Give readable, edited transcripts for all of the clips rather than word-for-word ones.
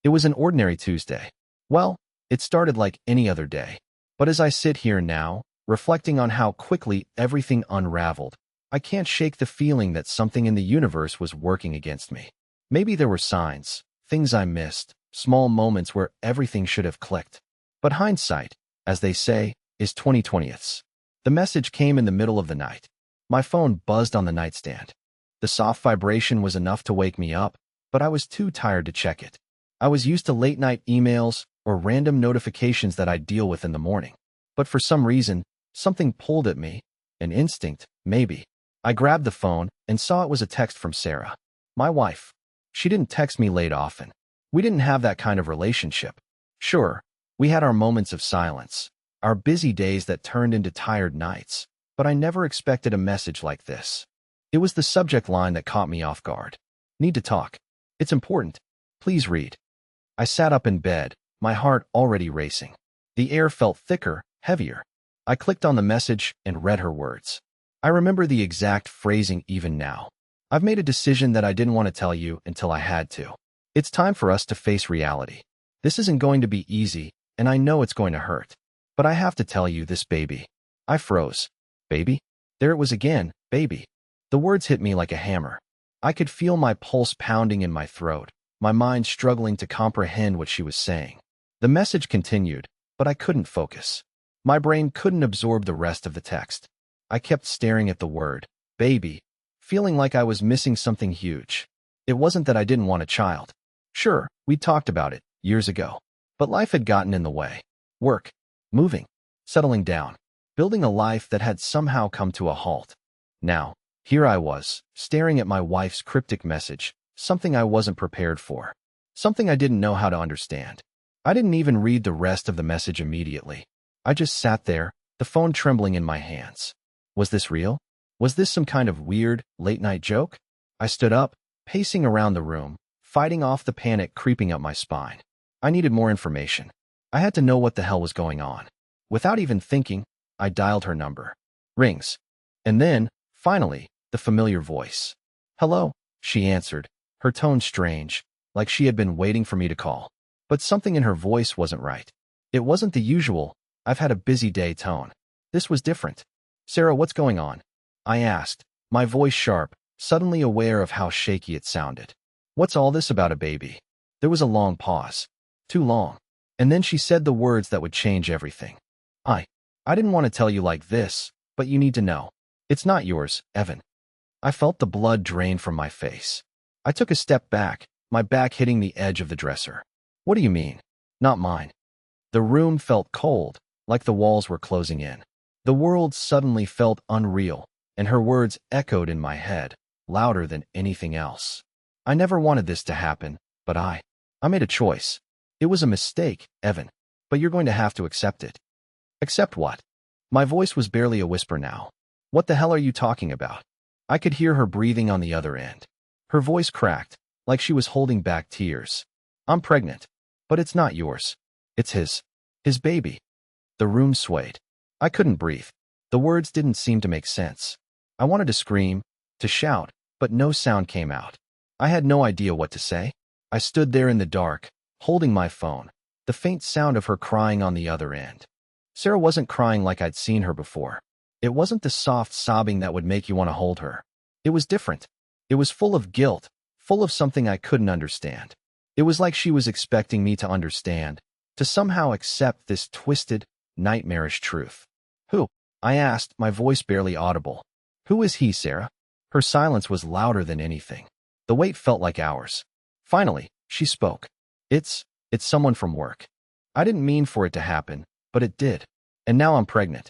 It was an ordinary Tuesday. Well, it started like any other day. But as I sit here now, reflecting on how quickly everything unraveled, I can't shake the feeling that something in the universe was working against me. Maybe there were signs, things I missed, small moments where everything should have clicked. But hindsight, as they say, is 20/20ths. The message came in the middle of the night. My phone buzzed on the nightstand. The soft vibration was enough to wake me up, but I was too tired to check it. I was used to late-night emails or random notifications that I'd deal with in the morning. But for some reason, something pulled at me, an instinct, maybe. I grabbed the phone and saw it was a text from Sarah, my wife. She didn't text me late often. We didn't have that kind of relationship. Sure, we had our moments of silence, our busy days that turned into tired nights, but I never expected a message like this. It was the subject line that caught me off guard. Need to talk. It's important. Please read. I sat up in bed, my heart already racing. The air felt thicker, heavier. I clicked on the message and read her words. I remember the exact phrasing even now. I've made a decision that I didn't want to tell you until I had to. It's time for us to face reality. This isn't going to be easy, and I know it's going to hurt. But I have to tell you this, baby. I froze. Baby? There it was again, baby. The words hit me like a hammer. I could feel my pulse pounding in my throat, my mind struggling to comprehend what she was saying. The message continued, but I couldn't focus. My brain couldn't absorb the rest of the text. I kept staring at the word, baby, feeling like I was missing something huge. It wasn't that I didn't want a child. Sure, we'd talked about it years ago, but life had gotten in the way. Work, moving, settling down, building a life that had somehow come to a halt. Now, here I was, staring at my wife's cryptic message, something I wasn't prepared for, something I didn't know how to understand. I didn't even read the rest of the message immediately. I just sat there, the phone trembling in my hands. Was this real? Was this some kind of weird, late-night joke? I stood up, pacing around the room, fighting off the panic creeping up my spine. I needed more information. I had to know what the hell was going on. Without even thinking, I dialed her number. Rings. And then, finally, the familiar voice. Hello, she answered, her tone strange, like she had been waiting for me to call. But something in her voice wasn't right. It wasn't the usual, I've had a busy day tone. This was different. Sarah, what's going on? I asked, my voice sharp, suddenly aware of how shaky it sounded. What's all this about a baby? There was a long pause. Too long. And then she said the words that would change everything. I didn't want to tell you like this, but you need to know. It's not yours, Evan. I felt the blood drain from my face. I took a step back, my back hitting the edge of the dresser. What do you mean? Not mine. The room felt cold, like the walls were closing in. The world suddenly felt unreal, and her words echoed in my head, louder than anything else. I never wanted this to happen, but I made a choice. It was a mistake, Evan, but you're going to have to accept it. Accept what? My voice was barely a whisper now. What the hell are you talking about? I could hear her breathing on the other end. Her voice cracked, like she was holding back tears. I'm pregnant, but it's not yours. It's his baby. The room swayed. I couldn't breathe. The words didn't seem to make sense. I wanted to scream, to shout, but no sound came out. I had no idea what to say. I stood there in the dark, holding my phone, the faint sound of her crying on the other end. Sarah wasn't crying like I'd seen her before. It wasn't the soft sobbing that would make you want to hold her. It was different. It was full of guilt, full of something I couldn't understand. It was like she was expecting me to understand, to somehow accept this twisted, nightmarish truth. Who? I asked, my voice barely audible. Who is he, Sarah? Her silence was louder than anything. The wait felt like hours. Finally, she spoke. It's someone from work. I didn't mean for it to happen, but it did. And now I'm pregnant.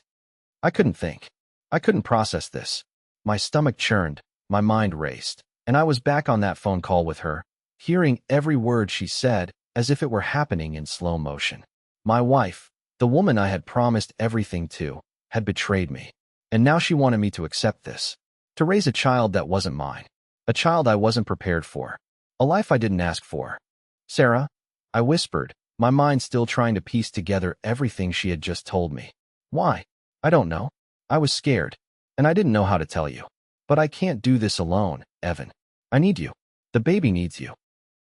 I couldn't think. I couldn't process this. My stomach churned, my mind raced, and I was back on that phone call with her, hearing every word she said as if it were happening in slow motion. My wife, the woman I had promised everything to, had betrayed me. And now she wanted me to accept this. To raise a child that wasn't mine. A child I wasn't prepared for. A life I didn't ask for. Sarah, I whispered, my mind still trying to piece together everything she had just told me. Why? I don't know. I was scared, and I didn't know how to tell you. But I can't do this alone, Evan. I need you. The baby needs you.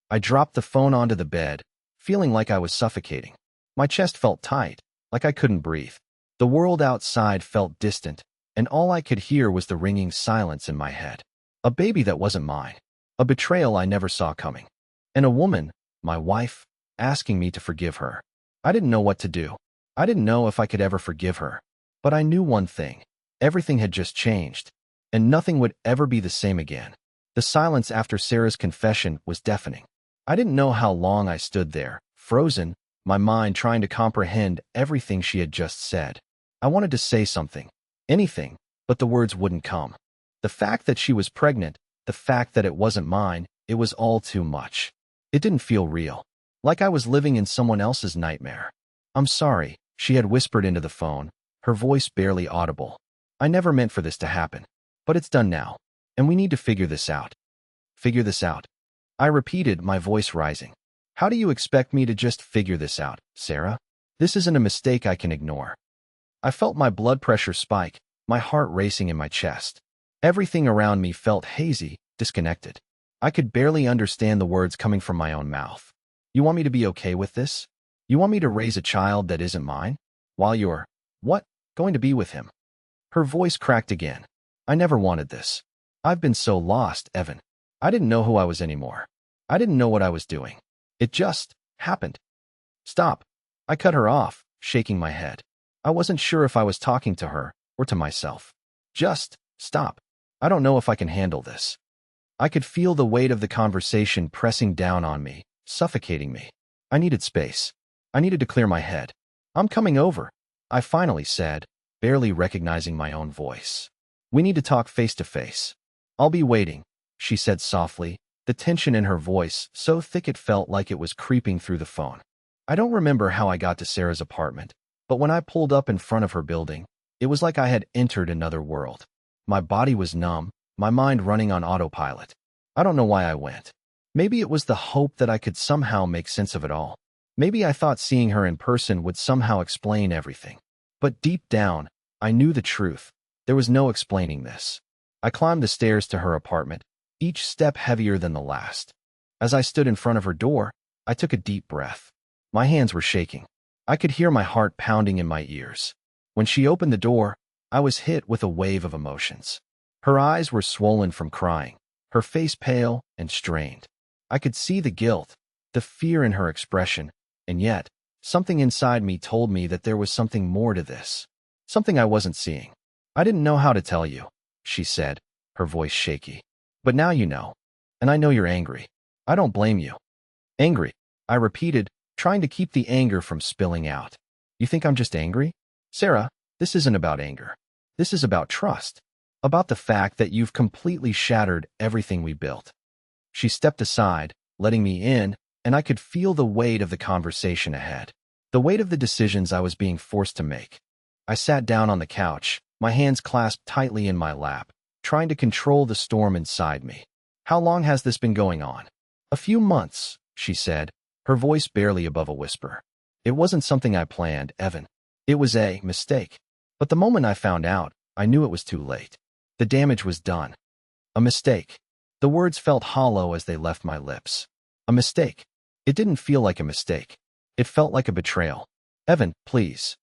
I dropped the phone onto the bed, feeling like I was suffocating. My chest felt tight, like I couldn't breathe. The world outside felt distant, and all I could hear was the ringing silence in my head. A baby that wasn't mine. A betrayal I never saw coming. And a woman, my wife, asking me to forgive her. I didn't know what to do. I didn't know if I could ever forgive her. But I knew one thing. Everything had just changed, and nothing would ever be the same again. The silence after Sarah's confession was deafening. I didn't know how long I stood there, frozen, my mind trying to comprehend everything she had just said. I wanted to say something, anything, but the words wouldn't come. The fact that she was pregnant, the fact that it wasn't mine, it was all too much. It didn't feel real, like I was living in someone else's nightmare. "I'm sorry," she had whispered into the phone, her voice barely audible. "I never meant for this to happen, but it's done now, and we need to figure this out." "Figure this out?" I repeated, my voice rising. "How do you expect me to just figure this out, Sarah? This isn't a mistake I can ignore." I felt my blood pressure spike, my heart racing in my chest. Everything around me felt hazy, disconnected. I could barely understand the words coming from my own mouth. "You want me to be okay with this? You want me to raise a child that isn't mine? While you're, what, going to be with him?" Her voice cracked again. "I never wanted this. I've been so lost, Evan. I didn't know who I was anymore. I didn't know what I was doing. It just happened." "Stop." I cut her off, shaking my head. I wasn't sure if I was talking to her or to myself. "Just stop. I don't know if I can handle this." I could feel the weight of the conversation pressing down on me, suffocating me. I needed space. I needed to clear my head. "I'm coming over," I finally said, barely recognizing my own voice. "We need to talk face to face." "I'll be waiting," she said softly, the tension in her voice so thick it felt like it was creeping through the phone. I don't remember how I got to Sarah's apartment, but when I pulled up in front of her building, it was like I had entered another world. My body was numb, my mind running on autopilot. I don't know why I went. Maybe it was the hope that I could somehow make sense of it all. Maybe I thought seeing her in person would somehow explain everything. But deep down, I knew the truth. There was no explaining this. I climbed the stairs to her apartment, each step heavier than the last. As I stood in front of her door, I took a deep breath. My hands were shaking. I could hear my heart pounding in my ears. When she opened the door, I was hit with a wave of emotions. Her eyes were swollen from crying, her face pale and strained. I could see the guilt, the fear in her expression, and yet, something inside me told me that there was something more to this. Something I wasn't seeing. "I didn't know how to tell you," she said, her voice shaky. "But now you know. And I know you're angry. I don't blame you." "Angry," I repeated, trying to keep the anger from spilling out. "You think I'm just angry? Sarah, this isn't about anger. This is about trust. About the fact that you've completely shattered everything we built." She stepped aside, letting me in, and I could feel the weight of the conversation ahead. The weight of the decisions I was being forced to make. I sat down on the couch, my hands clasped tightly in my lap, trying to control the storm inside me. "How long has this been going on?" "A few months," she said, her voice barely above a whisper. "It wasn't something I planned, Evan. It was a mistake. But the moment I found out, I knew it was too late. The damage was done." A mistake. The words felt hollow as they left my lips. A mistake. It didn't feel like a mistake. It felt like a betrayal. "Evan, please."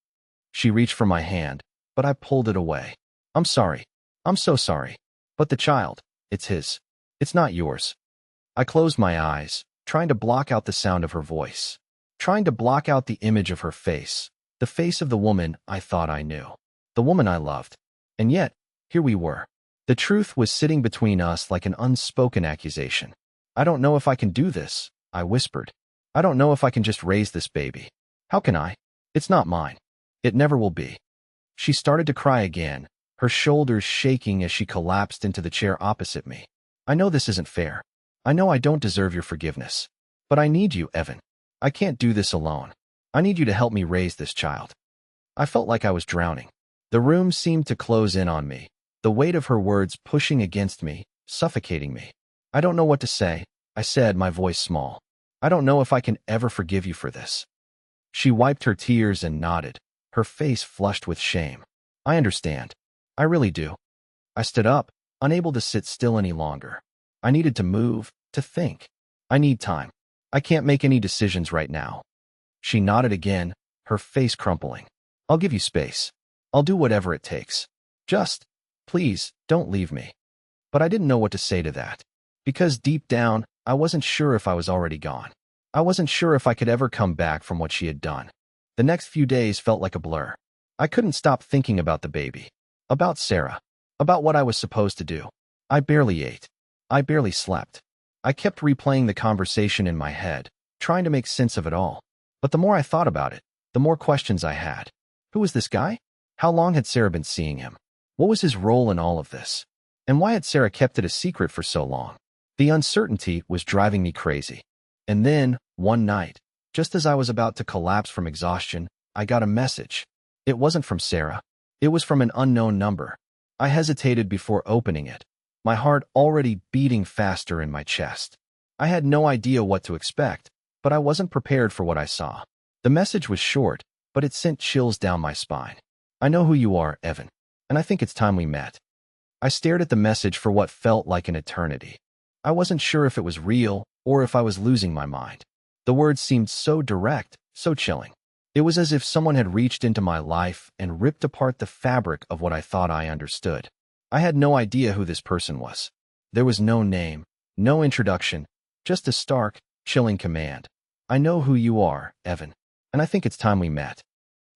She reached for my hand, but I pulled it away. "I'm sorry. I'm so sorry. But the child, it's his. It's not yours." I closed my eyes, trying to block out the sound of her voice, trying to block out the image of her face, the face of the woman I thought I knew, the woman I loved. And yet, here we were. The truth was sitting between us like an unspoken accusation. "I don't know if I can do this," I whispered. "I don't know if I can just raise this baby. How can I? It's not mine. It never will be." She started to cry again, her shoulders shaking as she collapsed into the chair opposite me. "I know this isn't fair. I know I don't deserve your forgiveness. But I need you, Evan. I can't do this alone. I need you to help me raise this child." I felt like I was drowning. The room seemed to close in on me, the weight of her words pushing against me, suffocating me. "I don't know what to say," I said, my voice small. "I don't know if I can ever forgive you for this." She wiped her tears and nodded, her face flushed with shame. "I understand. I really do." I stood up, unable to sit still any longer. I needed to move, to think. "I need time." I can't make any decisions right now. She nodded again, her face crumpling. I'll give you space. I'll do whatever it takes. Just, please, don't leave me. But I didn't know what to say to that. Because deep down, I wasn't sure if I was already gone. I wasn't sure if I could ever come back from what she had done. The next few days felt like a blur. I couldn't stop thinking about the baby. About Sarah. About what I was supposed to do. I barely ate. I barely slept. I kept replaying the conversation in my head, trying to make sense of it all. But the more I thought about it, the more questions I had. Who was this guy? How long had Sarah been seeing him? What was his role in all of this? And why had Sarah kept it a secret for so long? The uncertainty was driving me crazy. And then, one night, just as I was about to collapse from exhaustion, I got a message. It wasn't from Sarah. It was from an unknown number. I hesitated before opening it, my heart already beating faster in my chest. I had no idea what to expect, but I wasn't prepared for what I saw. The message was short, but it sent chills down my spine. I know who you are, Evan, and I think it's time we met. I stared at the message for what felt like an eternity. I wasn't sure if it was real or if I was losing my mind. The words seemed so direct, so chilling. It was as if someone had reached into my life and ripped apart the fabric of what I thought I understood. I had no idea who this person was. There was no name, no introduction, just a stark, chilling command. I know who you are, Evan, and I think it's time we met.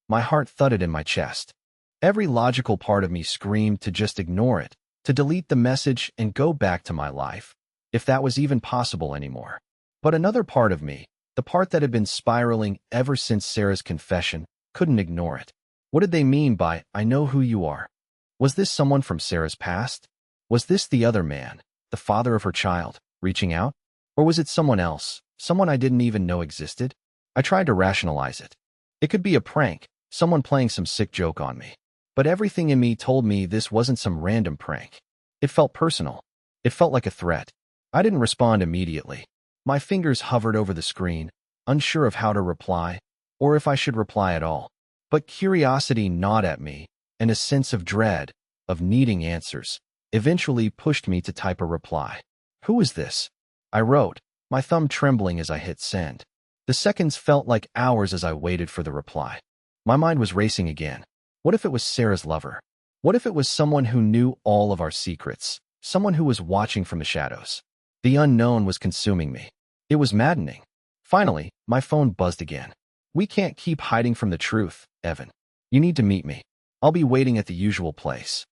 My heart thudded in my chest. Every logical part of me screamed to just ignore it, to delete the message and go back to my life, if that was even possible anymore. But another part of me, the part that had been spiraling ever since Sarah's confession, couldn't ignore it. What did they mean by, I know who you are? Was this someone from Sarah's past? Was this the other man, the father of her child, reaching out? Or was it someone else, someone I didn't even know existed? I tried to rationalize it. It could be a prank, someone playing some sick joke on me. But everything in me told me this wasn't some random prank. It felt personal. It felt like a threat. I didn't respond immediately. My fingers hovered over the screen, unsure of how to reply, or if I should reply at all. But curiosity gnawed at me, and a sense of dread, of needing answers, eventually pushed me to type a reply. Who is this? I wrote, my thumb trembling as I hit send. The seconds felt like hours as I waited for the reply. My mind was racing again. What if it was Sarah's lover? What if it was someone who knew all of our secrets? Someone who was watching from the shadows? The unknown was consuming me. It was maddening. Finally, my phone buzzed again. We can't keep hiding from the truth, Evan. You need to meet me. I'll be waiting at the usual place.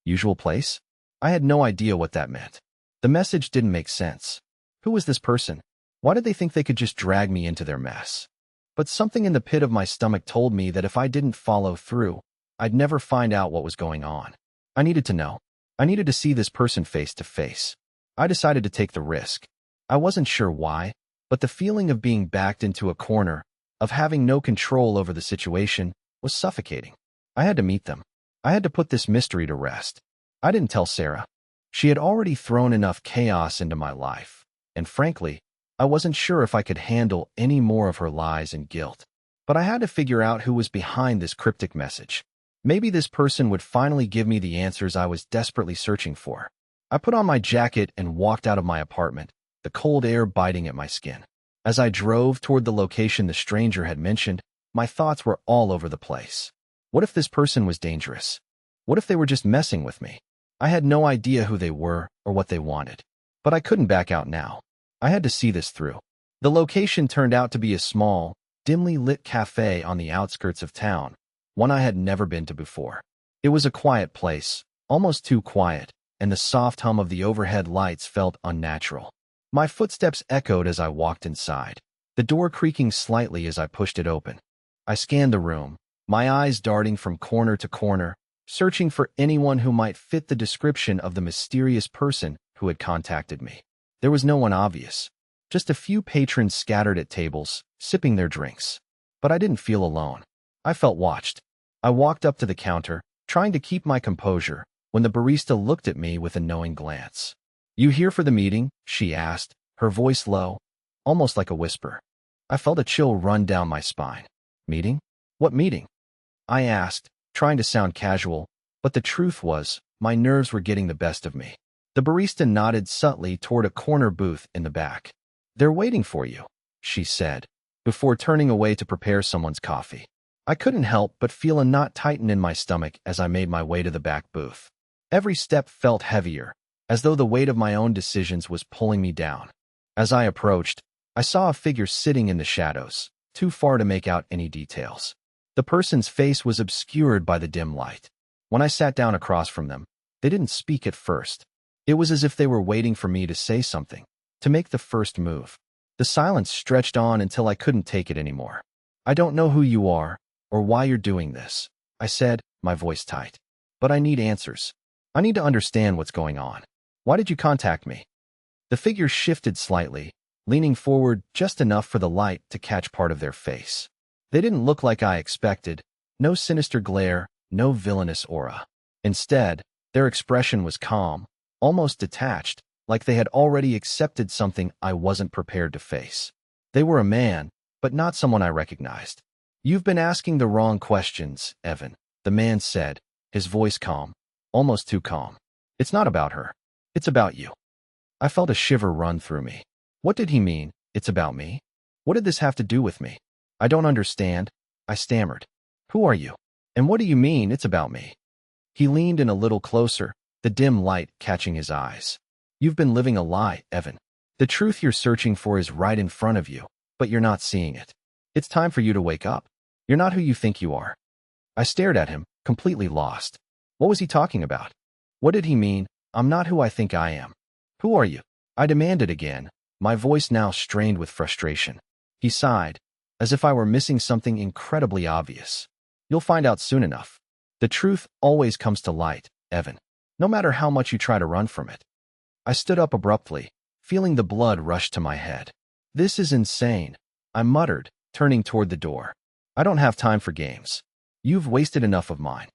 Usual place? I had no idea what that meant. The message didn't make sense. Who was this person? Why did they think they could just drag me into their mess? But something in the pit of my stomach told me that if I didn't follow through, I'd never find out what was going on. I needed to know. I needed to see this person face to face. I decided to take the risk. I wasn't sure why, but the feeling of being backed into a corner, of having no control over the situation, was suffocating. I had to meet them. I had to put this mystery to rest. I didn't tell Sarah. She had already thrown enough chaos into my life, and frankly, I wasn't sure if I could handle any more of her lies and guilt. But I had to figure out who was behind this cryptic message. Maybe this person would finally give me the answers I was desperately searching for. I put on my jacket and walked out of my apartment, the cold air biting at my skin. As I drove toward the location the stranger had mentioned, my thoughts were all over the place. What if this person was dangerous? What if they were just messing with me? I had no idea who they were or what they wanted. But I couldn't back out now. I had to see this through. The location turned out to be a small, dimly lit cafe on the outskirts of town, one I had never been to before. It was a quiet place, almost too quiet, and the soft hum of the overhead lights felt unnatural. My footsteps echoed as I walked inside, the door creaking slightly as I pushed it open. I scanned the room, my eyes darting from corner to corner, searching for anyone who might fit the description of the mysterious person who had contacted me. There was no one obvious, just a few patrons scattered at tables, sipping their drinks. But I didn't feel alone. I felt watched. I walked up to the counter, trying to keep my composure, when the barista looked at me with a knowing glance. "You here for the meeting?" she asked, her voice low, almost like a whisper. I felt a chill run down my spine. "Meeting? What meeting?" I asked, trying to sound casual, but the truth was, my nerves were getting the best of me. The barista nodded subtly toward a corner booth in the back. "They're waiting for you." she said, before turning away to prepare someone's coffee. I couldn't help but feel a knot tighten in my stomach as I made my way to the back booth. Every step felt heavier, as though the weight of my own decisions was pulling me down. As I approached, I saw a figure sitting in the shadows, too far to make out any details. The person's face was obscured by the dim light. When I sat down across from them, they didn't speak at first. It was as if they were waiting for me to say something, to make the first move. The silence stretched on until I couldn't take it anymore. I don't know who you are, or why you're doing this, I said, my voice tight. But I need answers. I need to understand what's going on. Why did you contact me? The figure shifted slightly, leaning forward just enough for the light to catch part of their face. They didn't look like I expected, no sinister glare, no villainous aura. Instead, their expression was calm, almost detached, like they had already accepted something I wasn't prepared to face. They were a man, but not someone I recognized. You've been asking the wrong questions, Evan, the man said, his voice calm, almost too calm. It's not about her. It's about you. I felt a shiver run through me. What did he mean, it's about me? What did this have to do with me? I don't understand, I stammered. Who are you? And what do you mean it's about me? He leaned in a little closer, the dim light catching his eyes. You've been living a lie, Evan. The truth you're searching for is right in front of you, but you're not seeing it. It's time for you to wake up. You're not who you think you are. I stared at him, completely lost. What was he talking about? What did he mean, I'm not who I think I am? Who are you? I demanded again, my voice now strained with frustration. He sighed, as if I were missing something incredibly obvious. You'll find out soon enough. The truth always comes to light, Evan, no matter how much you try to run from it. I stood up abruptly, feeling the blood rush to my head. This is insane, I muttered, turning toward the door. I don't have time for games. You've wasted enough of mine.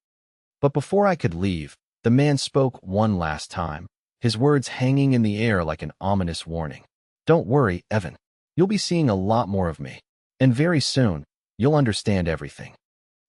But before I could leave, the man spoke one last time, his words hanging in the air like an ominous warning. Don't worry, Evan. You'll be seeing a lot more of me. And very soon, you'll understand everything.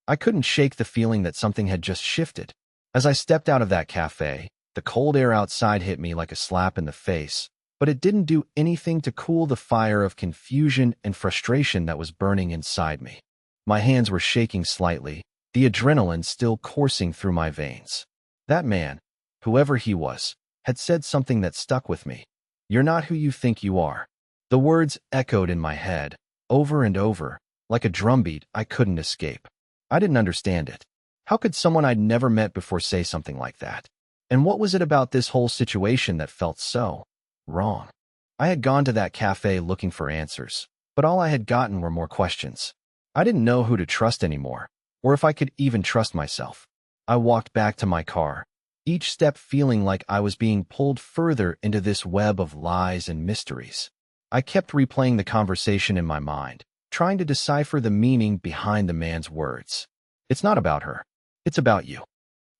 I couldn't shake the feeling that something had just shifted. As I stepped out of that cafe, the cold air outside hit me like a slap in the face, but it didn't do anything to cool the fire of confusion and frustration that was burning inside me. My hands were shaking slightly, the adrenaline still coursing through my veins. That man, whoever he was, had said something that stuck with me. You're not who you think you are. The words echoed in my head, over and over, like a drumbeat I couldn't escape. I didn't understand it. How could someone I'd never met before say something like that? And what was it about this whole situation that felt so wrong? I had gone to that cafe looking for answers, but all I had gotten were more questions. I didn't know who to trust anymore, or if I could even trust myself. I walked back to my car, each step feeling like I was being pulled further into this web of lies and mysteries. I kept replaying the conversation in my mind, trying to decipher the meaning behind the man's words. It's not about her. It's about you.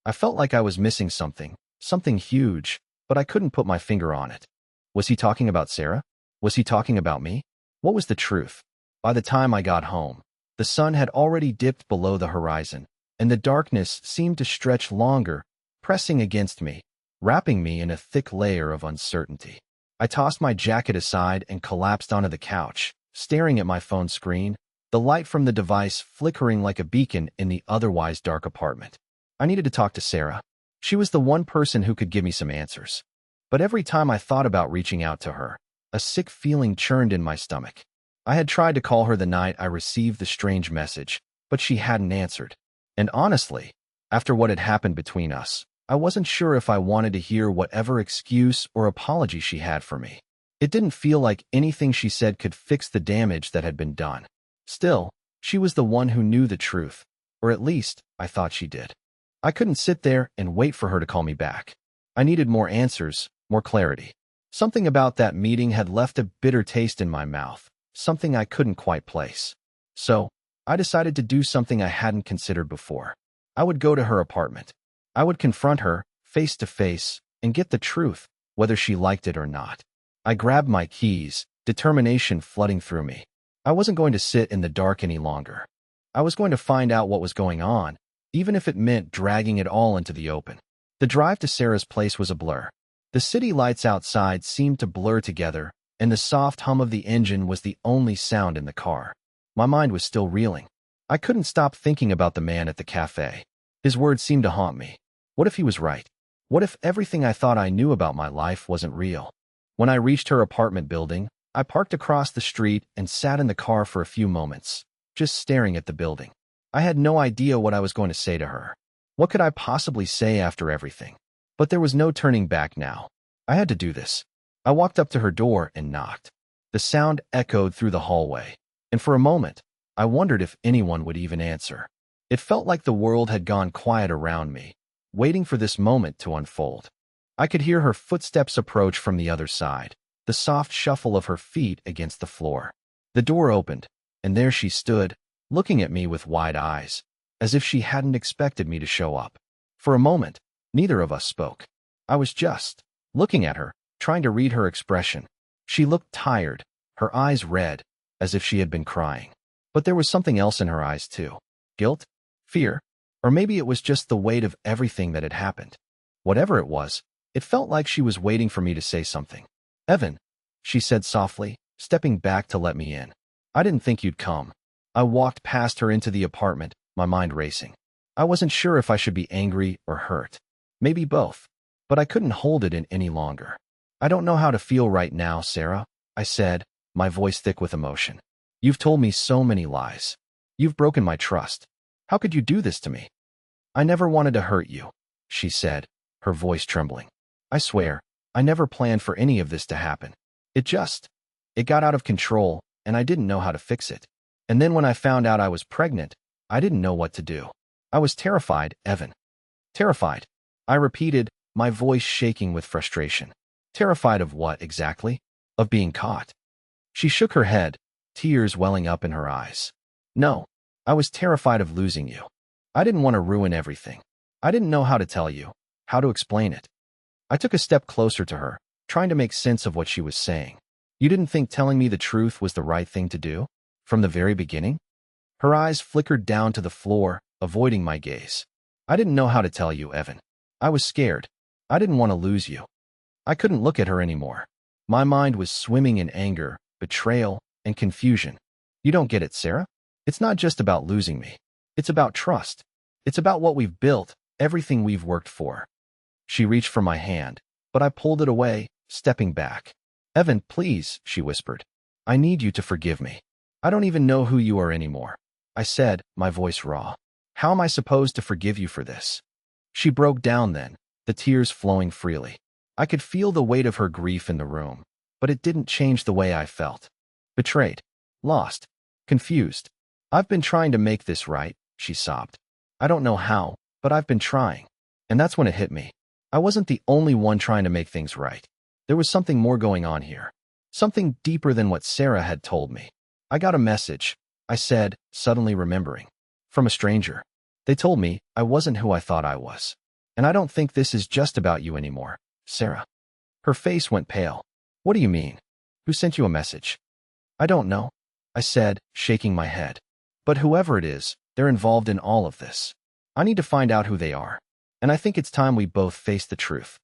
I felt like I was missing something huge, but I couldn't put my finger on it. Was he talking about Sarah? Was he talking about me? What was the truth? By the time I got home, the sun had already dipped below the horizon, and the darkness seemed to stretch longer, pressing against me, wrapping me in a thick layer of uncertainty. I tossed my jacket aside and collapsed onto the couch, staring at my phone screen, the light from the device flickering like a beacon in the otherwise dark apartment. I needed to talk to Sarah. She was the one person who could give me some answers. But every time I thought about reaching out to her, a sick feeling churned in my stomach. I had tried to call her the night I received the strange message, but she hadn't answered. And honestly, after what had happened between us, I wasn't sure if I wanted to hear whatever excuse or apology she had for me. It didn't feel like anything she said could fix the damage that had been done. Still, she was the one who knew the truth, or at least, I thought she did. I couldn't sit there and wait for her to call me back. I needed more answers, more clarity. Something about that meeting had left a bitter taste in my mouth, something I couldn't quite place. So, I decided to do something I hadn't considered before. I would go to her apartment. I would confront her, face to face, and get the truth, whether she liked it or not. I grabbed my keys, determination flooding through me. I wasn't going to sit in the dark any longer. I was going to find out what was going on, even if it meant dragging it all into the open. The drive to Sarah's place was a blur. The city lights outside seemed to blur together, and the soft hum of the engine was the only sound in the car. My mind was still reeling. I couldn't stop thinking about the man at the cafe. His words seemed to haunt me. What if he was right? What if everything I thought I knew about my life wasn't real? When I reached her apartment building, I parked across the street and sat in the car for a few moments, just staring at the building. I had no idea what I was going to say to her. What could I possibly say after everything? But there was no turning back now. I had to do this. I walked up to her door and knocked. The sound echoed through the hallway, and for a moment, I wondered if anyone would even answer. It felt like the world had gone quiet around me, waiting for this moment to unfold. I could hear her footsteps approach from the other side, the soft shuffle of her feet against the floor. The door opened, and there she stood, looking at me with wide eyes, as if she hadn't expected me to show up. For a moment, neither of us spoke. I was just looking at her, trying to read her expression. She looked tired, her eyes red, as if she had been crying. But there was something else in her eyes too. Guilt? Fear? Or maybe it was just the weight of everything that had happened. Whatever it was, it felt like she was waiting for me to say something. "Evan," she said softly, stepping back to let me in. "I didn't think you'd come." I walked past her into the apartment, my mind racing. I wasn't sure if I should be angry or hurt. Maybe both. But I couldn't hold it in any longer. "I don't know how to feel right now, Sarah," I said, my voice thick with emotion. "You've told me so many lies. You've broken my trust. How could you do this to me?" "I never wanted to hurt you," she said, her voice trembling. "I swear, I never planned for any of this to happen. It got out of control, and I didn't know how to fix it. And then when I found out I was pregnant, I didn't know what to do. I was terrified, Evan. Terrified," I repeated, my voice shaking with frustration. "Terrified of what, exactly?" "Of being caught." She shook her head, tears welling up in her eyes. "No, I was terrified of losing you. I didn't want to ruin everything. I didn't know how to tell you, how to explain it." I took a step closer to her, trying to make sense of what she was saying. "You didn't think telling me the truth was the right thing to do? From the very beginning?" Her eyes flickered down to the floor, avoiding my gaze. "I didn't know how to tell you, Evan. I was scared. I didn't want to lose you." I couldn't look at her anymore. My mind was swimming in anger, betrayal, and confusion. "You don't get it, Sarah. It's not just about losing me. It's about trust. It's about what we've built, everything we've worked for." She reached for my hand, but I pulled it away, stepping back. "Evan, please," she whispered. "I need you to forgive me. I don't even know who you are anymore," I said, my voice raw. "How am I supposed to forgive you for this?" She broke down then, the tears flowing freely. I could feel the weight of her grief in the room, but it didn't change the way I felt. Betrayed. Lost. Confused. "I've been trying to make this right," she sobbed. "I don't know how, but I've been trying." And that's when it hit me. I wasn't the only one trying to make things right. There was something more going on here. Something deeper than what Sarah had told me. "I got a message," I said, suddenly remembering. "From a stranger. They told me I wasn't who I thought I was. And I don't think this is just about you anymore, Sarah." Her face went pale. "What do you mean? Who sent you a message?" "I don't know," I said, shaking my head. "But whoever it is, they're involved in all of this. I need to find out who they are. And I think it's time we both face the truth."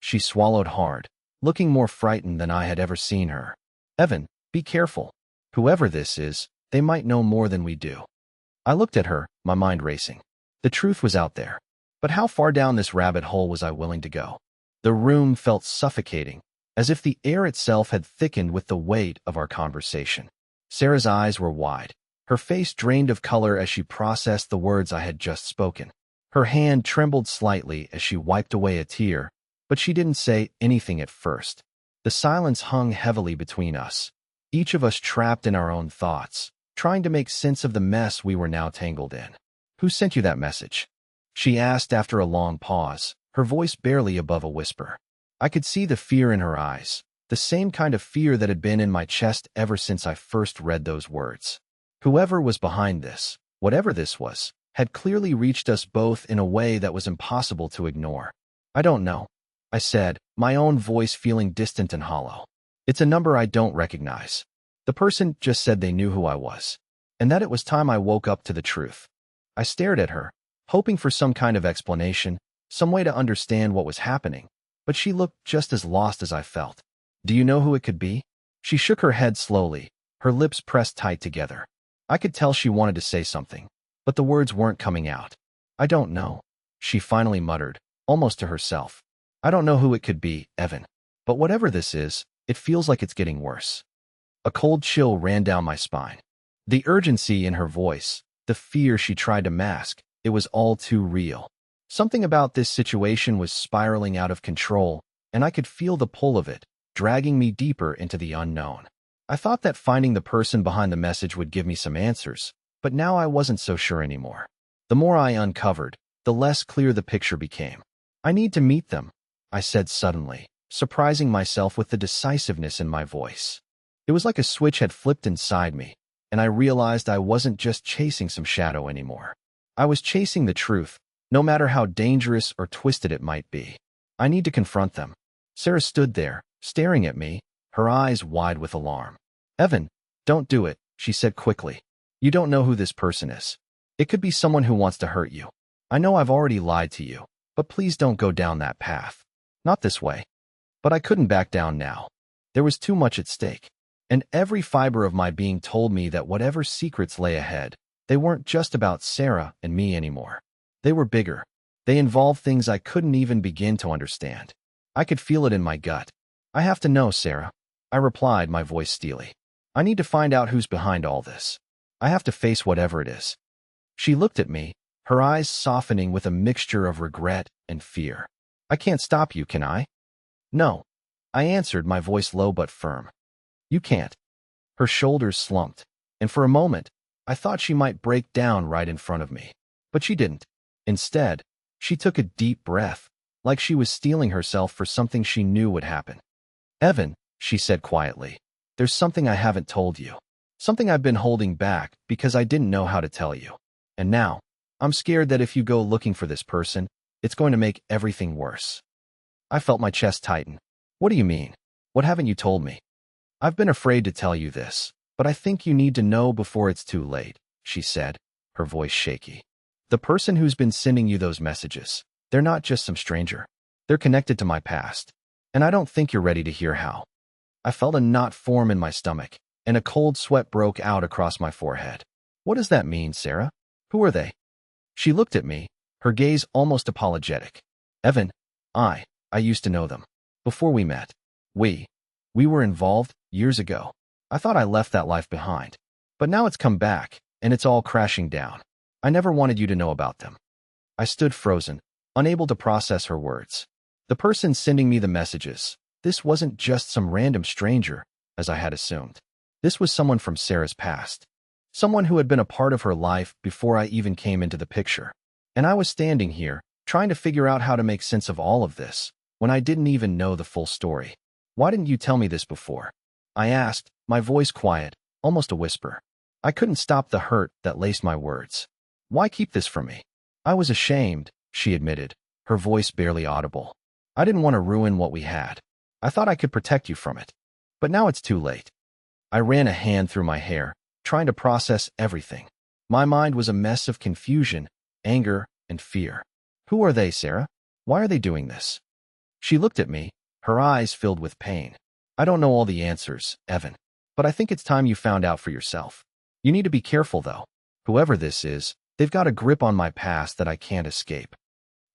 She swallowed hard, looking more frightened than I had ever seen her. "Evan, be careful. Whoever this is, they might know more than we do." I looked at her, my mind racing. The truth was out there. But how far down this rabbit hole was I willing to go? The room felt suffocating, as if the air itself had thickened with the weight of our conversation. Sarah's eyes were wide. Her face drained of color as she processed the words I had just spoken. Her hand trembled slightly as she wiped away a tear, but she didn't say anything at first. The silence hung heavily between us, each of us trapped in our own thoughts, trying to make sense of the mess we were now tangled in. "Who sent you that message?" she asked after a long pause, her voice barely above a whisper. I could see the fear in her eyes, the same kind of fear that had been in my chest ever since I first read those words. Whoever was behind this, whatever this was, had clearly reached us both in a way that was impossible to ignore. "I don't know," I said, my own voice feeling distant and hollow. "It's a number I don't recognize. The person just said they knew who I was, and that it was time I woke up to the truth." I stared at her, hoping for some kind of explanation, some way to understand what was happening, but she looked just as lost as I felt. "Do you know who it could be?" She shook her head slowly, her lips pressed tight together. I could tell she wanted to say something, but the words weren't coming out. I don't know, she finally muttered, almost to herself. I don't know who it could be, Evan. But whatever this is, it feels like it's getting worse. A cold chill ran down my spine. The urgency in her voice, the fear she tried to mask, it was all too real. Something about this situation was spiraling out of control, and I could feel the pull of it, dragging me deeper into the unknown. I thought that finding the person behind the message would give me some answers, but now I wasn't so sure anymore. The more I uncovered, the less clear the picture became. I need to meet them, I said suddenly, surprising myself with the decisiveness in my voice. It was like a switch had flipped inside me, and I realized I wasn't just chasing some shadow anymore. I was chasing the truth, no matter how dangerous or twisted it might be. I need to confront them. Sarah stood there, staring at me, her eyes wide with alarm. Evan, don't do it, she said quickly. You don't know who this person is. It could be someone who wants to hurt you. I know I've already lied to you, but please don't go down that path. Not this way. But I couldn't back down now. There was too much at stake. And every fiber of my being told me that whatever secrets lay ahead, they weren't just about Sarah and me anymore. They were bigger. They involved things I couldn't even begin to understand. I could feel it in my gut. I have to know, Sarah, I replied, my voice steely. I need to find out who's behind all this. I have to face whatever it is. She looked at me, her eyes softening with a mixture of regret and fear. I can't stop you, can I? No, I answered, my voice low but firm. You can't. Her shoulders slumped, and for a moment, I thought she might break down right in front of me. But she didn't. Instead, she took a deep breath, like she was steeling herself for something she knew would happen. Evan, she said quietly, there's something I haven't told you. Something I've been holding back because I didn't know how to tell you. And now, I'm scared that if you go looking for this person, it's going to make everything worse. I felt my chest tighten. What do you mean? What haven't you told me? I've been afraid to tell you this, but I think you need to know before it's too late, she said, her voice shaky. The person who's been sending you those messages, they're not just some stranger. They're connected to my past, and I don't think you're ready to hear how. I felt a knot form in my stomach, and a cold sweat broke out across my forehead. What does that mean, Sarah? Who are they? She looked at me, her gaze almost apologetic. Evan, I used to know them. Before we met. We were involved years ago. I thought I left that life behind. But now it's come back, and it's all crashing down. I never wanted you to know about them. I stood frozen, unable to process her words. The person sending me the messages, this wasn't just some random stranger, as I had assumed. This was someone from Sarah's past. Someone who had been a part of her life before I even came into the picture. And I was standing here, trying to figure out how to make sense of all of this, when I didn't even know the full story. Why didn't you tell me this before? I asked, my voice quiet, almost a whisper. I couldn't stop the hurt that laced my words. Why keep this from me? I was ashamed, she admitted, her voice barely audible. I didn't want to ruin what we had. I thought I could protect you from it. But now it's too late. I ran a hand through my hair, trying to process everything. My mind was a mess of confusion, anger, and fear. Who are they, Sarah? Why are they doing this? She looked at me, her eyes filled with pain. I don't know all the answers, Evan, but I think it's time you found out for yourself. You need to be careful, though. Whoever this is, they've got a grip on my past that I can't escape.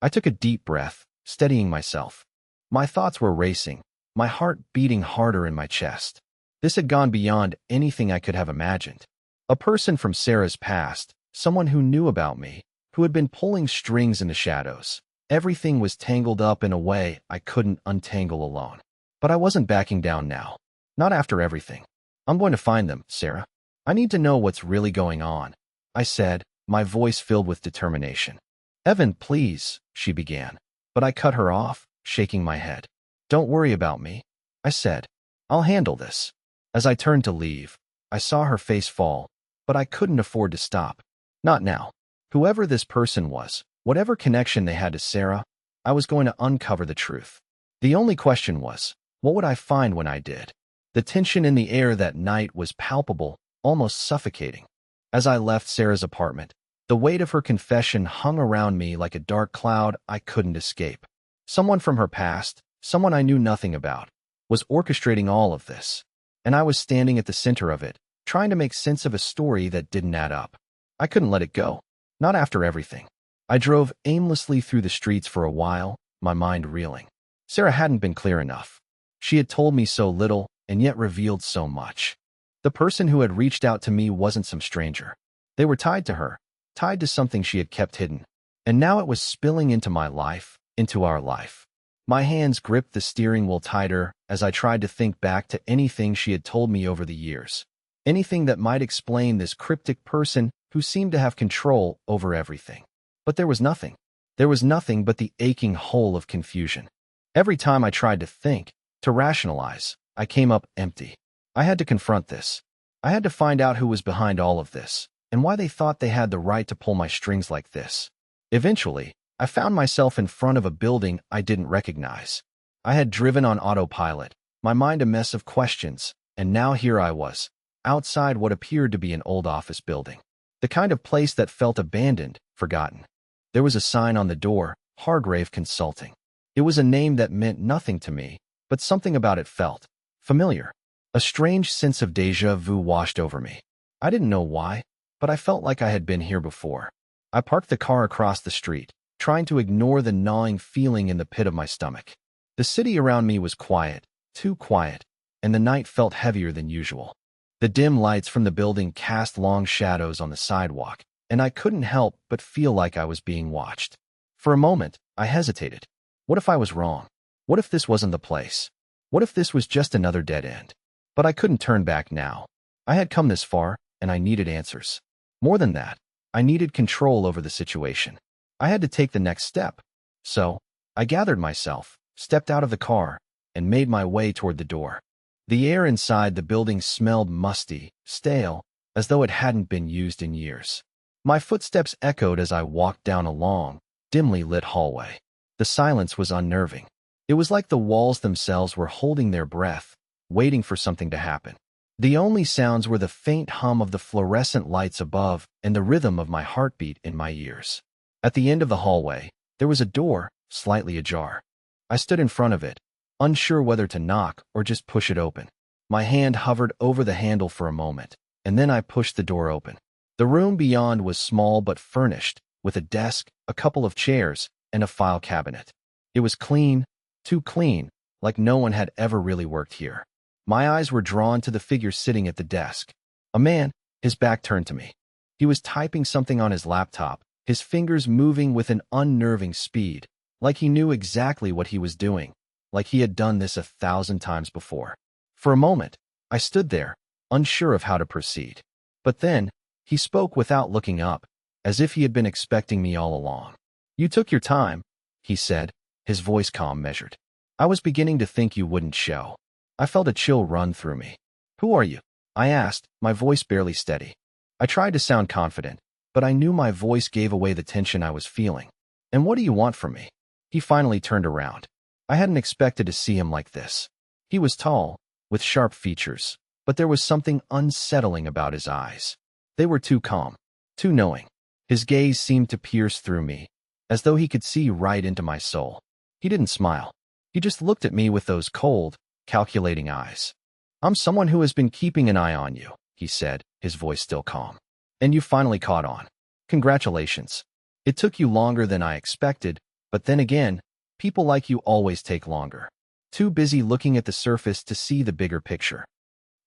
I took a deep breath, steadying myself. My thoughts were racing, my heart beating harder in my chest. This had gone beyond anything I could have imagined. A person from Sarah's past, someone who knew about me, who had been pulling strings in the shadows. Everything was tangled up in a way I couldn't untangle alone. But I wasn't backing down now. Not after everything. I'm going to find them, Sarah. I need to know what's really going on, I said, my voice filled with determination. Evan, please, she began, but I cut her off, shaking my head. Don't worry about me, I said. I'll handle this. As I turned to leave, I saw her face fall, but I couldn't afford to stop. Not now. Whoever this person was, whatever connection they had to Sarah, I was going to uncover the truth. The only question was, what would I find when I did? The tension in the air that night was palpable, almost suffocating. As I left Sarah's apartment, the weight of her confession hung around me like a dark cloud I couldn't escape. Someone from her past, someone I knew nothing about, was orchestrating all of this. and I was standing at the center of it, trying to make sense of a story that didn't add up. I couldn't let it go. Not after everything. I drove aimlessly through the streets for a while, my mind reeling. Sarah hadn't been clear enough. She had told me so little and yet revealed so much. The person who had reached out to me wasn't some stranger. They were tied to her, tied to something she had kept hidden. And now it was spilling into my life, into our life. My hands gripped the steering wheel tighter as I tried to think back to anything she had told me over the years. Anything that might explain this cryptic person who seemed to have control over everything. But there was nothing. There was nothing but the aching hole of confusion. Every time I tried to think, to rationalize, I came up empty. I had to confront this. I had to find out who was behind all of this, and why they thought they had the right to pull my strings like this. Eventually, I found myself in front of a building I didn't recognize. I had driven on autopilot, my mind a mess of questions, and now here I was, outside what appeared to be an old office building. The kind of place that felt abandoned, forgotten. There was a sign on the door, Hargrave Consulting. It was a name that meant nothing to me, but something about it felt familiar. A strange sense of déjà vu washed over me. I didn't know why, but I felt like I had been here before. I parked the car across the street, trying to ignore the gnawing feeling in the pit of my stomach. The city around me was quiet, too quiet, and the night felt heavier than usual. The dim lights from the building cast long shadows on the sidewalk, and I couldn't help but feel like I was being watched. For a moment, I hesitated. What if I was wrong? What if this wasn't the place? What if this was just another dead end? But I couldn't turn back now. I had come this far, and I needed answers. More than that, I needed control over the situation. I had to take the next step. So, I gathered myself, stepped out of the car, and made my way toward the door. The air inside the building smelled musty, stale, as though it hadn't been used in years. My footsteps echoed as I walked down a long, dimly lit hallway. The silence was unnerving. It was like the walls themselves were holding their breath, waiting for something to happen. The only sounds were the faint hum of the fluorescent lights above and the rhythm of my heartbeat in my ears. At the end of the hallway, there was a door, slightly ajar. I stood in front of it, unsure whether to knock or just push it open. My hand hovered over the handle for a moment, and then I pushed the door open. The room beyond was small but furnished, with a desk, a couple of chairs, and a file cabinet. It was clean, too clean, like no one had ever really worked here. My eyes were drawn to the figure sitting at the desk. A man, his back turned to me. He was typing something on his laptop, his fingers moving with an unnerving speed, like he knew exactly what he was doing, like he had done this 1,000 times before. For a moment, I stood there, unsure of how to proceed. But then, he spoke without looking up, as if he had been expecting me all along. "You took your time," he said, his voice calm measured. "I was beginning to think you wouldn't show." I felt a chill run through me. "Who are you?" I asked, my voice barely steady. I tried to sound confident, but I knew my voice gave away the tension I was feeling. "And what do you want from me?" He finally turned around. I hadn't expected to see him like this. He was tall, with sharp features, but there was something unsettling about his eyes. They were too calm, too knowing. His gaze seemed to pierce through me, as though he could see right into my soul. He didn't smile. He just looked at me with those cold, calculating eyes. "I'm someone who has been keeping an eye on you," he said, his voice still calm. "And you finally caught on. Congratulations. It took you longer than I expected, but then again, people like you always take longer. Too busy looking at the surface to see the bigger picture."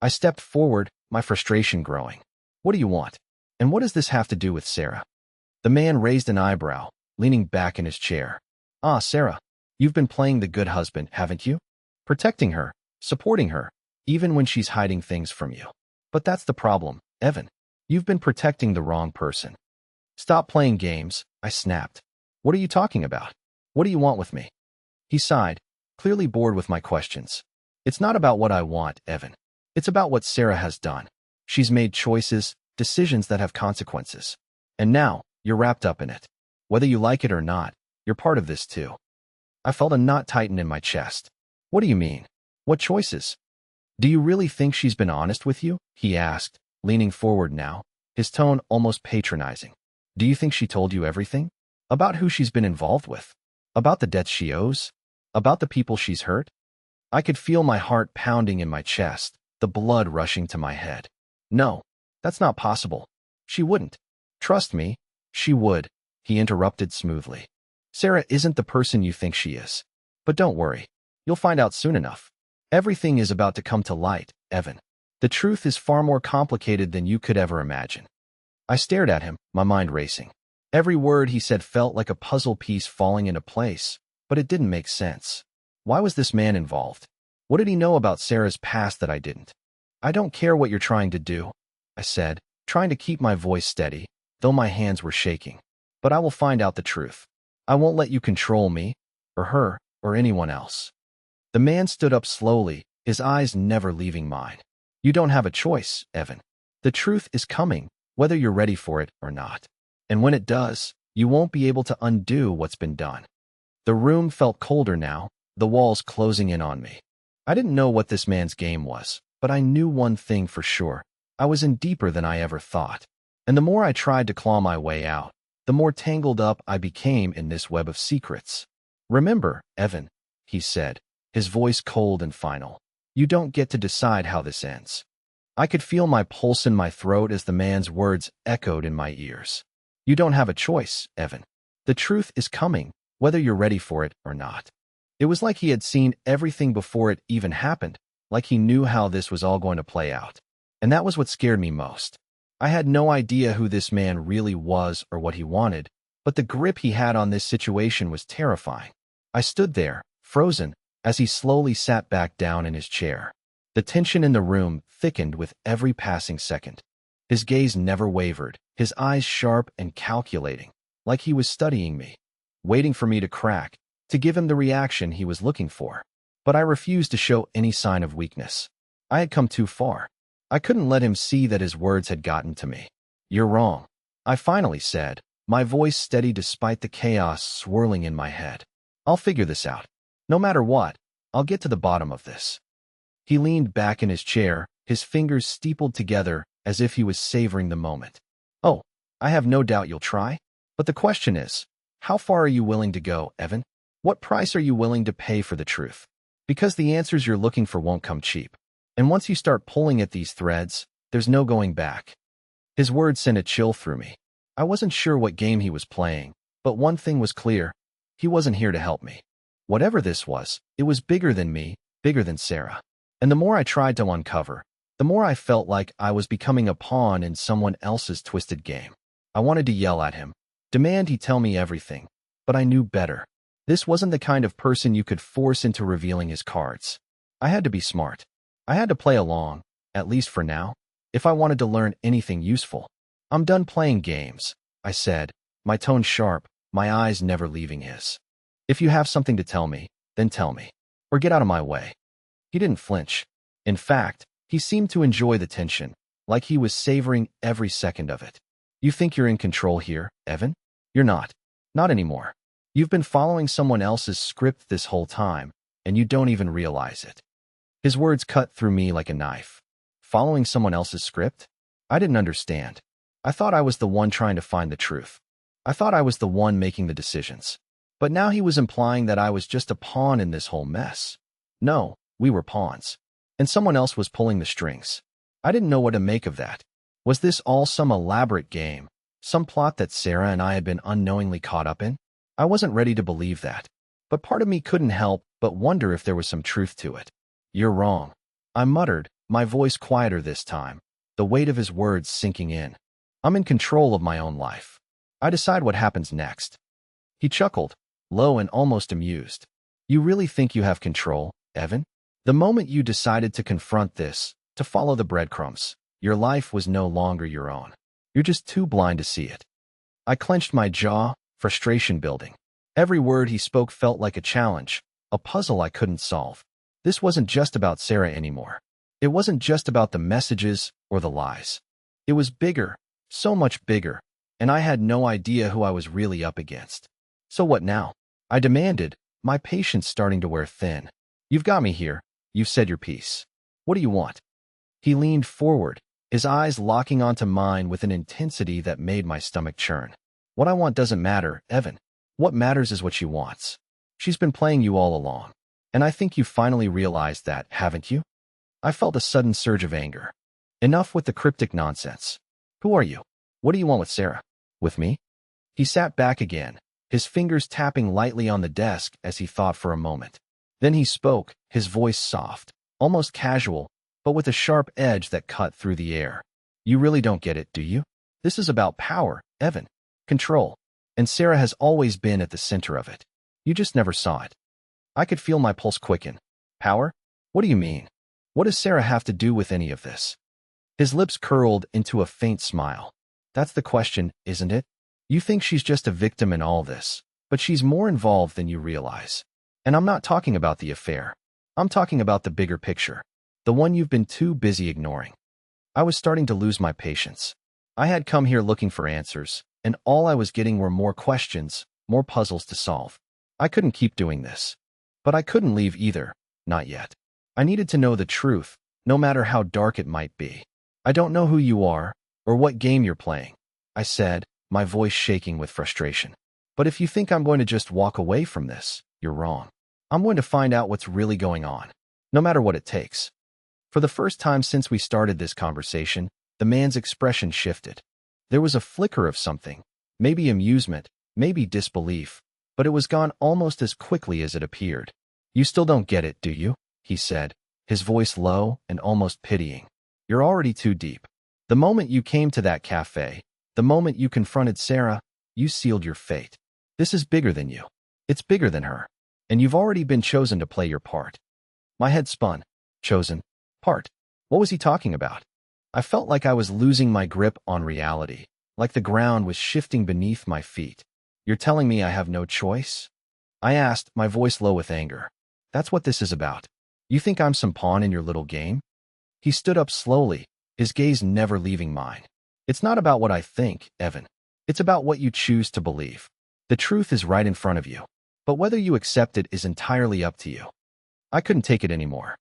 I stepped forward, my frustration growing. "What do you want? And what does this have to do with Sarah?" The man raised an eyebrow, leaning back in his chair. "Ah, Sarah, you've been playing the good husband, haven't you? Protecting her, supporting her, even when she's hiding things from you. But that's the problem, Evan. You've been protecting the wrong person." "Stop playing games," I snapped. "What are you talking about? What do you want with me?" He sighed, clearly bored with my questions. "It's not about what I want, Evan. It's about what Sarah has done. She's made choices, decisions that have consequences. And now, you're wrapped up in it. Whether you like it or not, you're part of this too." I felt a knot tighten in my chest. "What do you mean? What choices?" "Do you really think she's been honest with you?" he asked, leaning forward now, his tone almost patronizing. "Do you think she told you everything? About who she's been involved with? About the debts she owes? About the people she's hurt?" I could feel my heart pounding in my chest, the blood rushing to my head. No, that's not possible. She wouldn't. Trust me, she would, he interrupted smoothly. Sarah isn't the person you think she is. But don't worry. You'll find out soon enough. Everything is about to come to light, Evan. The truth is far more complicated than you could ever imagine. I stared at him, my mind racing. Every word he said felt like a puzzle piece falling into place, but it didn't make sense. Why was this man involved? What did he know about Sarah's past that I didn't? I don't care what you're trying to do, I said, trying to keep my voice steady, though my hands were shaking. But I will find out the truth. I won't let you control me, or her, or anyone else. The man stood up slowly, his eyes never leaving mine. You don't have a choice, Evan. The truth is coming, whether you're ready for it or not. And when it does, you won't be able to undo what's been done. The room felt colder now, the walls closing in on me. I didn't know what this man's game was, but I knew one thing for sure. I was in deeper than I ever thought. And the more I tried to claw my way out, the more tangled up I became in this web of secrets. Remember, Evan, he said, his voice cold and final. You don't get to decide how this ends. I could feel my pulse in my throat as the man's words echoed in my ears. You don't have a choice, Evan. The truth is coming, whether you're ready for it or not. It was like he had seen everything before it even happened, like he knew how this was all going to play out. And that was what scared me most. I had no idea who this man really was or what he wanted, but the grip he had on this situation was terrifying. I stood there, frozen, as he slowly sat back down in his chair. The tension in the room thickened with every passing second. His gaze never wavered, his eyes sharp and calculating, like he was studying me, waiting for me to crack, to give him the reaction he was looking for. But I refused to show any sign of weakness. I had come too far. I couldn't let him see that his words had gotten to me. You're wrong, I finally said, my voice steady despite the chaos swirling in my head. I'll figure this out. No matter what, I'll get to the bottom of this. He leaned back in his chair, his fingers steepled together as if he was savoring the moment. Oh, I have no doubt you'll try. But the question is, how far are you willing to go, Evan? What price are you willing to pay for the truth? Because the answers you're looking for won't come cheap. And once you start pulling at these threads, there's no going back. His words sent a chill through me. I wasn't sure what game he was playing, but one thing was clear. He wasn't here to help me. Whatever this was, it was bigger than me, bigger than Sarah. And the more I tried to uncover, the more I felt like I was becoming a pawn in someone else's twisted game. I wanted to yell at him, demand he tell me everything, but I knew better. This wasn't the kind of person you could force into revealing his cards. I had to be smart. I had to play along, at least for now, if I wanted to learn anything useful. I'm done playing games, I said, my tone sharp, my eyes never leaving his. If you have something to tell me, then tell me, or get out of my way. He didn't flinch. In fact, he seemed to enjoy the tension, like he was savoring every second of it. You think you're in control here, Evan? You're not. Not anymore. You've been following someone else's script this whole time, and you don't even realize it. His words cut through me like a knife. Following someone else's script? I didn't understand. I thought I was the one trying to find the truth. I thought I was the one making the decisions. But now he was implying that I was just a pawn in this whole mess. No, we were pawns. And someone else was pulling the strings. I didn't know what to make of that. Was this all some elaborate game? Some plot that Sarah and I had been unknowingly caught up in? I wasn't ready to believe that. But part of me couldn't help but wonder if there was some truth to it. You're wrong, I muttered, my voice quieter this time, the weight of his words sinking in. I'm in control of my own life. I decide what happens next. He chuckled, low and almost amused. You really think you have control, Evan? The moment you decided to confront this, to follow the breadcrumbs, your life was no longer your own. You're just too blind to see it. I clenched my jaw, frustration building. Every word he spoke felt like a challenge, a puzzle I couldn't solve. This wasn't just about Sarah anymore. It wasn't just about the messages or the lies. It was bigger, so much bigger, and I had no idea who I was really up against. So what now? I demanded, my patience starting to wear thin. You've got me here. You've said your piece. What do you want? He leaned forward, his eyes locking onto mine with an intensity that made my stomach churn. What I want doesn't matter, Evan. What matters is what she wants. She's been playing you all along. And I think you finally realized that, haven't you? I felt a sudden surge of anger. Enough with the cryptic nonsense. Who are you? What do you want with Sarah? With me? He sat back again, his fingers tapping lightly on the desk as he thought for a moment. Then he spoke, his voice soft, almost casual, but with a sharp edge that cut through the air. You really don't get it, do you? This is about power, Evan. Control. And Sarah has always been at the center of it. You just never saw it. I could feel my pulse quicken. Power? What do you mean? What does Sarah have to do with any of this? His lips curled into a faint smile. That's the question, isn't it? You think she's just a victim in all this, but she's more involved than you realize. And I'm not talking about the affair. I'm talking about the bigger picture, the one you've been too busy ignoring. I was starting to lose my patience. I had come here looking for answers, and all I was getting were more questions, more puzzles to solve. I couldn't keep doing this. But I couldn't leave either, not yet. I needed to know the truth, no matter how dark it might be. I don't know who you are, or what game you're playing, I said, my voice shaking with frustration. But if you think I'm going to just walk away from this, you're wrong. I'm going to find out what's really going on, no matter what it takes. For the first time since we started this conversation, the man's expression shifted. There was a flicker of something, maybe amusement, maybe disbelief, but it was gone almost as quickly as it appeared. You still don't get it, do you? He said, his voice low and almost pitying. You're already too deep. The moment you came to that cafe, the moment you confronted Sarah, you sealed your fate. This is bigger than you. It's bigger than her. And you've already been chosen to play your part. My head spun. Chosen? Part? What was he talking about? I felt like I was losing my grip on reality, like the ground was shifting beneath my feet. You're telling me I have no choice? I asked, my voice low with anger. That's what this is about. You think I'm some pawn in your little game? He stood up slowly, his gaze never leaving mine. It's not about what I think, Evan. It's about what you choose to believe. The truth is right in front of you. But whether you accept it is entirely up to you. I couldn't take it anymore.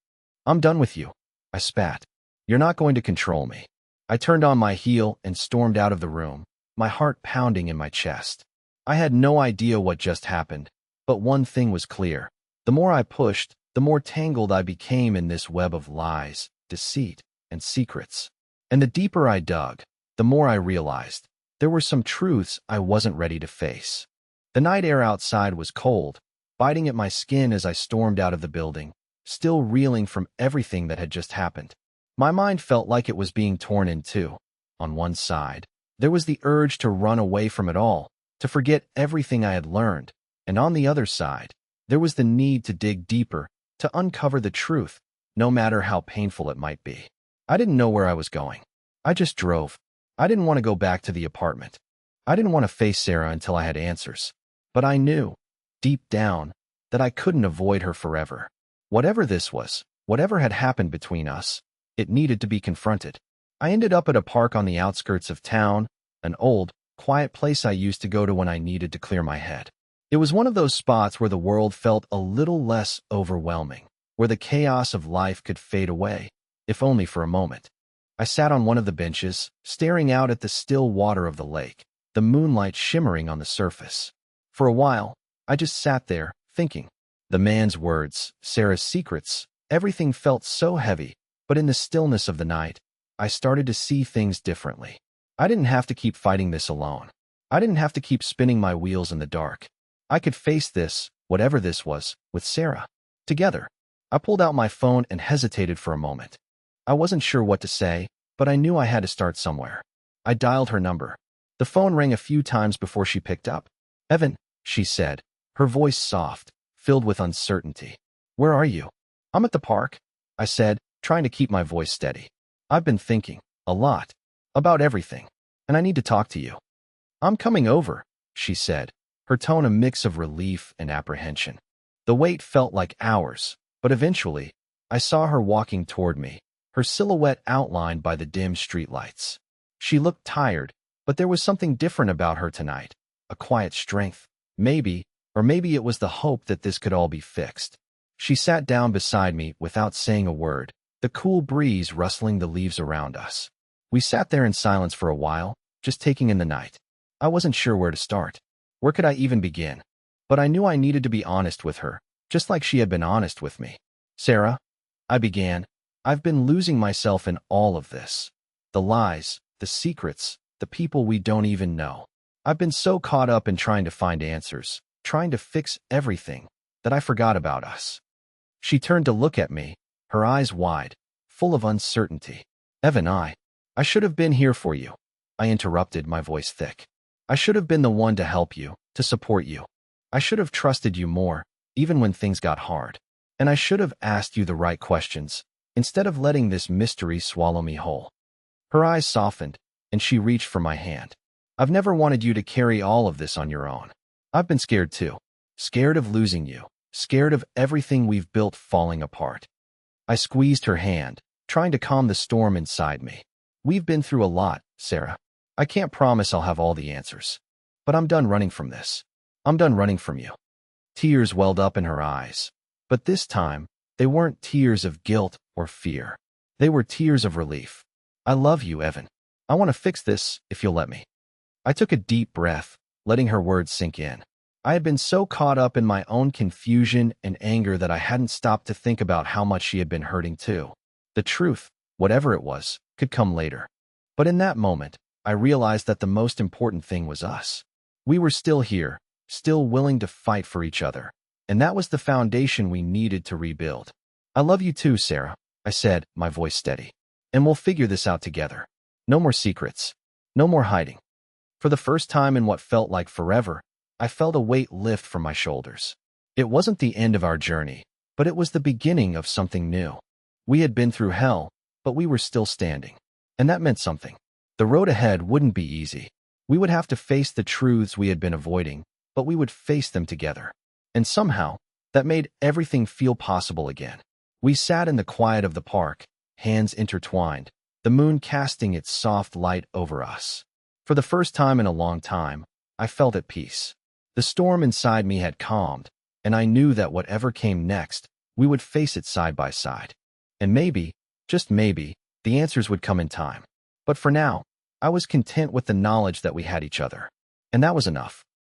I'm done with you. I spat. You're not going to control me. I turned on my heel and stormed out of the room, my heart pounding in my chest. I had no idea what just happened, but one thing was clear. The more I pushed, the more tangled I became in this web of lies, deceit, and secrets. And the deeper I dug, the more I realized there were some truths I wasn't ready to face. The night air outside was cold, biting at my skin as I stormed out of the building, still reeling from everything that had just happened. My mind felt like it was being torn in two. On one side, there was the urge to run away from it all, to forget everything I had learned, and on the other side, there was the need to dig deeper, to uncover the truth, no matter how painful it might be. I didn't know where I was going. I just drove. I didn't want to go back to the apartment. I didn't want to face Sarah until I had answers. But I knew, deep down, that I couldn't avoid her forever. Whatever this was, whatever had happened between us, it needed to be confronted. I ended up at a park on the outskirts of town, an old, quiet place I used to go to when I needed to clear my head. It was one of those spots where the world felt a little less overwhelming, where the chaos of life could fade away, if only for a moment. I sat on one of the benches, staring out at the still water of the lake, the moonlight shimmering on the surface. For a while, I just sat there, thinking. The man's words, Sarah's secrets, everything felt so heavy, but in the stillness of the night, I started to see things differently. I didn't have to keep fighting this alone. I didn't have to keep spinning my wheels in the dark. I could face this, whatever this was, with Sarah. Together. I pulled out my phone and hesitated for a moment. I wasn't sure what to say, but I knew I had to start somewhere. I dialed her number. The phone rang a few times before she picked up. Evan, she said, her voice soft, filled with uncertainty. Where are you? I'm at the park, I said, trying to keep my voice steady. I've been thinking, a lot, about everything, and I need to talk to you. I'm coming over, she said, her tone a mix of relief and apprehension. The wait felt like hours, but eventually, I saw her walking toward me, her silhouette outlined by the dim streetlights. She looked tired, but there was something different about her tonight, a quiet strength. Maybe it was the hope that this could all be fixed. She sat down beside me without saying a word, the cool breeze rustling the leaves around us. We sat there in silence for a while, just taking in the night. I wasn't sure where to start. Where could I even begin? But I knew I needed to be honest with her, just like she had been honest with me. Sarah, I began, I've been losing myself in all of this. The lies, the secrets, the people we don't even know. I've been so caught up in trying to find answers, trying to fix everything, that I forgot about us. She turned to look at me, her eyes wide, full of uncertainty. Evan, I should have been here for you. I interrupted, my voice thick. I should have been the one to help you, to support you. I should have trusted you more, even when things got hard. And I should have asked you the right questions, instead of letting this mystery swallow me whole. Her eyes softened, and she reached for my hand. I've never wanted you to carry all of this on your own. I've been scared too. Scared of losing you. Scared of everything we've built falling apart. I squeezed her hand, trying to calm the storm inside me. We've been through a lot, Sarah. I can't promise I'll have all the answers. But I'm done running from this. I'm done running from you. Tears welled up in her eyes. But this time, they weren't tears of guilt or fear. They were tears of relief. I love you, Evan. I want to fix this, if you'll let me. I took a deep breath, letting her words sink in. I had been so caught up in my own confusion and anger that I hadn't stopped to think about how much she had been hurting too. The truth, whatever it was, could come later. But in that moment, I realized that the most important thing was us. We were still here, still willing to fight for each other. And that was the foundation we needed to rebuild. I love you too, Sarah, I said, my voice steady. And we'll figure this out together. No more secrets. No more hiding. For the first time in what felt like forever, I felt a weight lift from my shoulders. It wasn't the end of our journey, but it was the beginning of something new. We had been through hell, but we were still standing. And that meant something. The road ahead wouldn't be easy. We would have to face the truths we had been avoiding, but we would face them together. And somehow, that made everything feel possible again. We sat in the quiet of the park, hands intertwined, the moon casting its soft light over us. For the first time in a long time, I felt at peace. The storm inside me had calmed, and I knew that whatever came next, we would face it side by side. And maybe, just maybe, the answers would come in time. But for now, I was content with the knowledge that we had each other. And that was enough.